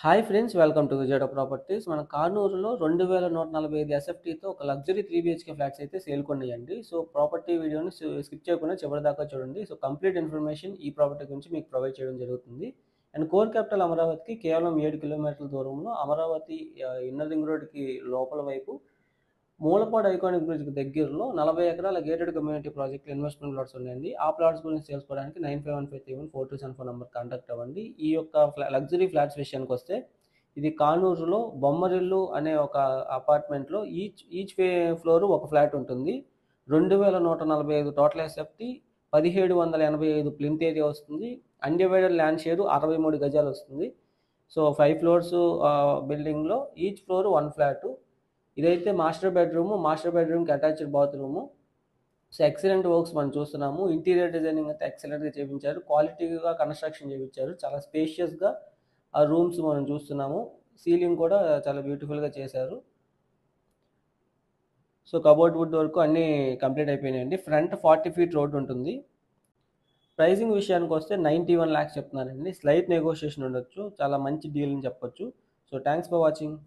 Hi friends, welcome to Vijeta properties. మన కానూరులో 2145 ఎస్ఎఫ్టీతో ఒక లగ్జరీ 3 BHK ఫ్లాట్స్ అయితే సేల్కొన్నాయండి. సో ప్రాపర్టీ వీడియోని స్కిప్ చేయకుండా చివరిదాకా చూడండి. సో కంప్లీట్ ఇన్ఫర్మేషన్ ఈ ప్రాపర్టీ గురించి మీకు ప్రొవైడ్ చేయడం జరుగుతుంది. అండ్ కోర్ క్యాపిటల్ అమరావతికి కేవలం 7 కిలోమీటర్ల దూరంలో అమరావతి ఇన్నర్ రింగ్ రోడ్కి లోపల వైపు మూలపాడు ఐకానిక్ బ్రిడ్జ్కి దగ్గరలో 40 ఎకరాల gated community project investment plots ఉన్నాయండి. ఆ ప్లాట్స్ గురించి తెలుసుకోవడానికి 9515314274 నెంబర్ కాంటాక్ట్ అవ్వండి. ఈ యొక్క లగ్జరీ ఫ్లాట్స్ విషయానికి వస్తే ఇది కానూరులో బొమ్మరిల్లు అనే ఒక అపార్ట్మెంట్లో ఈచ్ ఫ్లోర్ ఒక ఫ్లాట్ ఉంటుంది. 2145 టోటల్ ఎస్ఎఫ్టీ, 1785 ప్లింత్ ఏరియా వస్తుంది. అన్డివైడెడ్ ల్యాండ్ షేరు 63 గజాలు వస్తుంది. సో 5 ఫ్లోర్స్ బిల్డింగ్లో ఈచ్ ఫ్లోర్ 1 ఫ్లాటు. ఇదైతే మాస్టర్ బెడ్రూమ్కి attached bathroom. So excellent works మనం చూస్తున్నాము. ఇంటీరియర్ డిజైనింగ్ అయితే ఎక్సలెంట్గా చేయించారు, క్వాలిటీగా కన్స్ట్రక్షన్ చేయించారు. చాలా స్పేషియస్గా ఆ రూమ్స్ మనం చూస్తున్నాము. సీలింగ్ కూడా చాలా బ్యూటిఫుల్గా చేశారు. సో కబోర్డ్ వుడ్ వరకు అన్నీ కంప్లీట్ అయిపోయినాయండి. ఫ్రంట్ 40 ఫీట్ రోడ్ ఉంటుంది. ప్రైజింగ్ విషయానికి వస్తే 91 lakhs చెప్తున్నారండి. స్లైట్ నెగోషియేషన్ ఉండొచ్చు. చాలా మంచి డీల్ అని చెప్పొచ్చు. So thanks for watching.